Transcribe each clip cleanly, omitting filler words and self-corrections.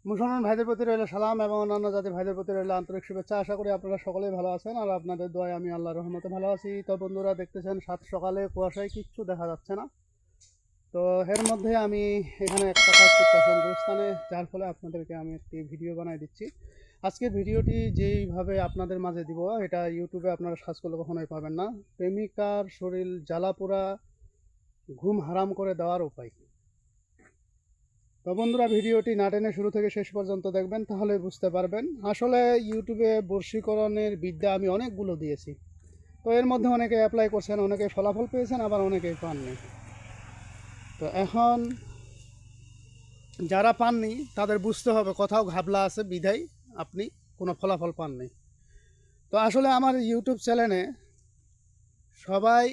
মুসলমান ভাইদের প্রতি রইল সালাম এবং অন্যান্য জাতির ভাইদের প্রতি রইল আন্তরিক শুভেচ্ছা। আশা করি আপনারা সকলেই ভালো আছেন আর আপনাদের দোয়ায় আমি আল্লাহর রহমতে ভালো আছি। তো বন্ধুরা, দেখতেছেন সাত সকালে কুয়াশায় কিচ্ছু দেখা যাচ্ছে না। তো এর মধ্যে আমি এখানে একটা কাজ করতে আসলাম গুলিস্তানে, যার ফলে আপনাদেরকে আমি একটি ভিডিও বানাই দিচ্ছি। আজকের ভিডিওটি যেইভাবে আপনাদের মাঝে দিব, এটা ইউটিউবে আপনারা সার্চ করলে কখনোই পাবেন না। প্রেমিকার শরীর জ্বালাপোড়া, ঘুম হারাম করে দেওয়ার উপায়। তো বন্ধুরা, ভিডিওটি না টেনে শুরু থেকে শেষ পর্যন্ত দেখবেন, তাহলে বুঝতে পারবেন। আসলে ইউটিউবে বশীকরণের বিদ্যা আমি অনেকগুলো দিয়েছি। তো এর মধ্যে অনেকে অ্যাপ্লাই করছেন, অনেকে ফলাফল পেয়েছেন, আবার অনেকেই পাননি। তো এখন যারা পাননি তাদের বুঝতে হবে কোথাও ঘাবলা আছে, বিধায় আপনি কোনো ফলাফল পাননি। তো আসলে আমার ইউটিউব চ্যানেলে সবাই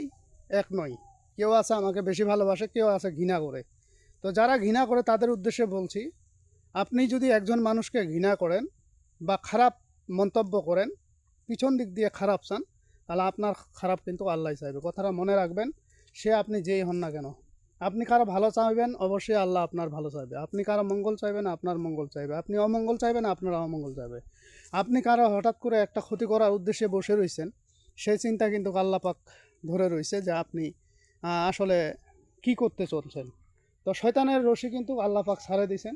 এক নয়। কেউ আছে আমাকে বেশি ভালোবাসে, কেউ আছে ঘৃণা করে। তো যারা ঘৃণা করে তাদের উদ্দেশ্যে বলছি, আপনি যদি একজন মানুষকে ঘৃণা করেন বা খারাপ মন্তব্য করেন, পিছন দিক দিয়ে খারাপ চান, তাহলে আপনার খারাপ কিন্তু আল্লাহ চাইবে। কথাটা মনে রাখবেন। সে আপনি যেই হন না কেন, আপনি কারো ভালো চাইবেন, অবশ্যই আল্লাহ আপনার ভালো চাইবে। আপনি কারো মঙ্গল চাইবেন, আপনার মঙ্গল চাইবে। আপনি অমঙ্গল চাইবেন, আপনার অমঙ্গল চাইবে। আপনি কারো হঠাৎ করে একটা ক্ষতি করার উদ্দেশ্যে বসে রয়েছেন, সেই চিন্তা কিন্তু আল্লাহ পাক ধরে রয়েছে যে আপনি আসলে কি করতে চলছেন। তো শয়তানের রশি কিন্তু আল্লাহ পাক ছাড়ে দিয়েছেন।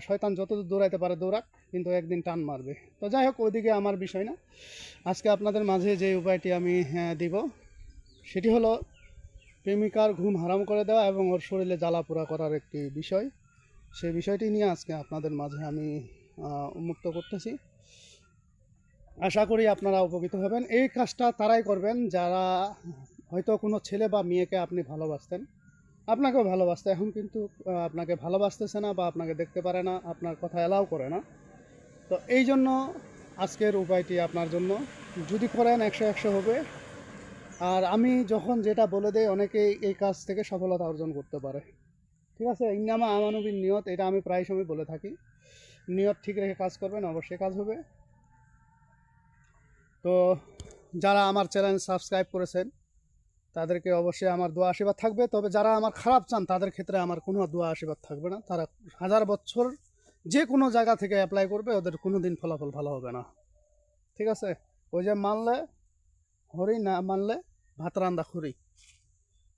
শয়তান যতদূর দৌড়াইতে পারে দৌড়াক, কিন্তু একদিন টান মারবে। তো যাই হোক, ওইদিকে আমার বিষয় না। আজকে আপনাদের মাঝে যে উপায়টি আমি দিব, সেটি হলো প্রেমিকার ঘুম হারাম করে দেওয়া এবং ওর শরীরে জ্বালাপোড়া করার একটি বিষয়। সেই বিষয়টি নিয়ে আজকে আপনাদের মাঝে আমি উন্মুক্ত করতেছি। আশা করি আপনারা উপকৃত হবেন। এই কাজটা তারাই করবেন যারা হয়তো কোনো ছেলে বা মেয়েকে আপনি ভালোবাসতেন, আপনাকেও ভালোবাসতে, এখন কিন্তু আপনাকে ভালোবাসতেছে না বা আপনাকে দেখতে পারে না, আপনার কথা অ্যালাউ করে না। তো এই জন্য আজকের উপায়টি আপনার জন্য। যদি করেন 100 হবে। আর আমি যখন যেটা বলে দেই, অনেকেই এই কাজ থেকে সফলতা অর্জন করতে পারে। ঠিক আছে, ইন্নামা আমানুবিন নিয়ত, এটা আমি প্রায় সময় বলে থাকি। নিয়ত ঠিক রেখে কাজ করবেন, অবশ্যই কাজ হবে। তো যারা আমার চ্যানেল সাবস্ক্রাইব করেছেন তাদেরকে অবশ্যই আমার দোয়া আশীর্বাদ থাকবে। তবে যারা আমার খারাপ চান তাদের ক্ষেত্রে আমার কোনো দোয়া আশীর্বাদ থাকবে না। তারা 1000 বছর যে কোনো জায়গা থেকে অ্যাপ্লাই করবে, ওদের কোনো দিন ফলাফল ভালো হবে না। ঠিক আছে, ওই যে মানলে হরি, না মানলে ভাত রান্দা খুরি।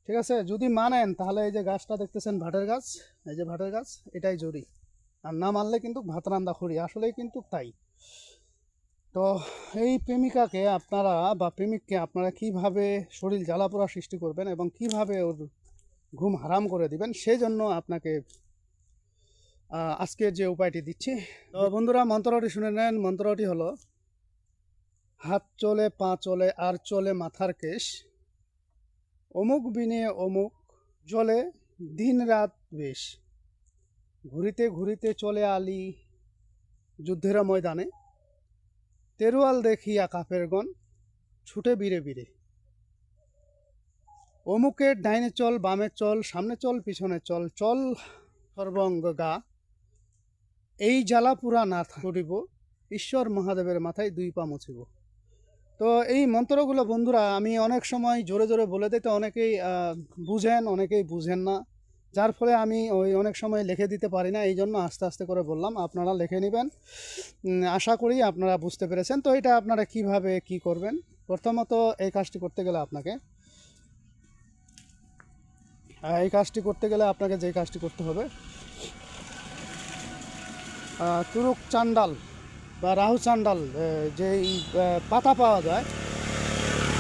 ঠিক আছে, যদি মানেন তাহলে এই যে গাছটা দেখতেছেন ভাটের গাছ, এই যে ভাটের গাছ, এটাই জরি। আর না মানলে কিন্তু ভাত রান্দা খুরি, আসলেই কিন্তু তাই। তো এই প্রেমিকাকে আপনারা বা প্রেমিককে আপনারা কিভাবে শরীর জ্বালাপোড়া সৃষ্টি করবেন এবং কিভাবে ওর ঘুম হারাম করে দিবেন, সেই জন্য আপনাকে আজকের যে উপায়টি দিচ্ছি। তো বন্ধুরা, মন্ত্রটি শুনে নেন। মন্ত্রটি হলো, হাত চলে পা চলে আর চলে মাথার কেশ, অমুক বিনে অমুক জলে দিন রাত বেশ, ঘুরিতে ঘুরিতে চলে আলি যুদ্ধের ময়দানে, তেরুয়াল দেখিয়া কাফেরগণ ছুটে বীরে বীরে, অমুকের ডাইনে চল বামে চল সামনে চল পিছনে চল, চল সর্বঙ্গ গা, এই জ্বালা পুরা না করিব, ঈশ্বর মহাদেবের মাথায় 2 পা মুছিব। তো এই মন্ত্রগুলো বন্ধুরা আমি অনেক সময় জোরে জোরে বলে দিই, তো অনেকেই বুঝেন, অনেকেই বুঝেন না, যার ফলে আমি অনেক সময় লিখে দিতে পারি না। এই জন্য আস্তে আস্তে করে বললাম, আপনারা লিখে নেবেন। আশা করি আপনারা বুঝতে পেরেছেন। তো এটা আপনারা কিভাবে কি করবেন, প্রথমত এই কাজটি করতে গেলে আপনাকে যে কাজটি করতে হবে, তুরুক চান্ডাল বা রাহু চান্ডাল, যেই পাতা পাওয়া যায়,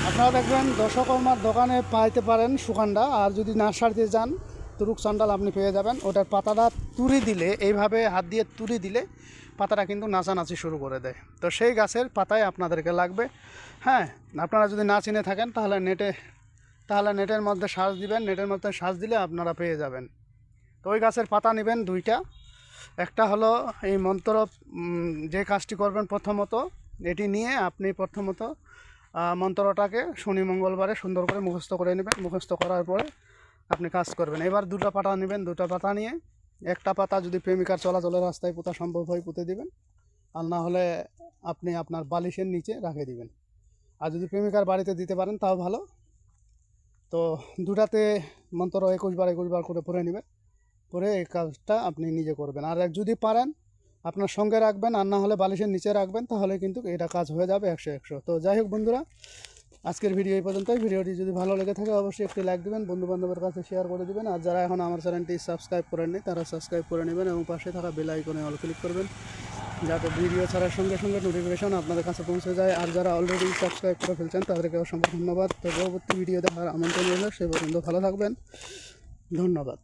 আপনারা দেখবেন দশকর্মার দোকানে পাইতে পারেন সুকান্ডা। আর যদি নার্সারিতে যান, তুরুক চান্ডাল আপনি পেয়ে যাবেন। ওটার পাতাটা তুড়ি দিলে, এইভাবে হাত দিয়ে তুড়ি দিলে পাতাটা কিন্তু নাচানাচি শুরু করে দেয়। তো সেই গাছের পাতায় আপনাদেরকে লাগবে। হ্যাঁ, আপনারা যদি না চিনে থাকেন তাহলে নেটের মধ্যে সার্চ দিবেন, নেটের মধ্যে সার্চ দিলে আপনারা পেয়ে যাবেন। তো ওই গাছের পাতা নেবেন 2টা। একটা হলো এই মন্ত্র, যে কাজটি করবেন প্রথমত, এটি নিয়ে আপনি প্রথমত মন্ত্রটাকে শনি মঙ্গলবারে সুন্দর করে মুখস্থ করে নেবেন। মুখস্থ করার পরে আপনি কাজ করবেন। এবার 2টা পাতা নেবেন। 2টা পাতা নিয়ে, একটা পাতা যদি প্রেমিকার চলাচলের রাস্তায় পোতা সম্ভব হয় পুঁতে দিবেন, আর না হলে আপনি আপনার বালিশের নিচে রেখে দিবেন। আর যদি প্রেমিকার বাড়িতে দিতে পারেন তাও ভালো। তো 2টাতে মন্ত্র 21 বার করে পড়ে নেবেন। পরে এই কাজটা আপনি নিজে করবেন। আর যদি পারেন আপনার সঙ্গে রাখবেন, আর না হলে বালিশের নিচে রাখবেন, তাহলে কিন্তু এটা কাজ হয়ে যাবে 100-100। তো যাই হোক বন্ধুরা, আজকের ভিডিও এই পর্যন্তই। ভিডিওটি যদি ভালো লেগে থাকে অবশ্যই একটি লাইক দেবেন, বন্ধুবান্ধবের কাছে শেয়ার করে দেবেন, আর যারা এখন আমার চ্যানেলটি সাবস্ক্রাইব করেননি তারা সাবস্ক্রাইব করে নেবেন এবং পাশে থাকা বেল আইকনে অল ক্লিক করবেন, যাতে ভিডিও ছাড়ার সঙ্গে সঙ্গে নোটিফিকেশন আপনাদের কাছে পৌঁছে যায়। আর যারা অলরেডি সাবস্ক্রাইব করে ফেলছেন তাদেরকে অসংখ্য ধন্যবাদ। তো পরবর্তী ভিডিও দেখার আমন্ত্রণ রইল। সে পর্যন্ত ভালো থাকবেন, ধন্যবাদ।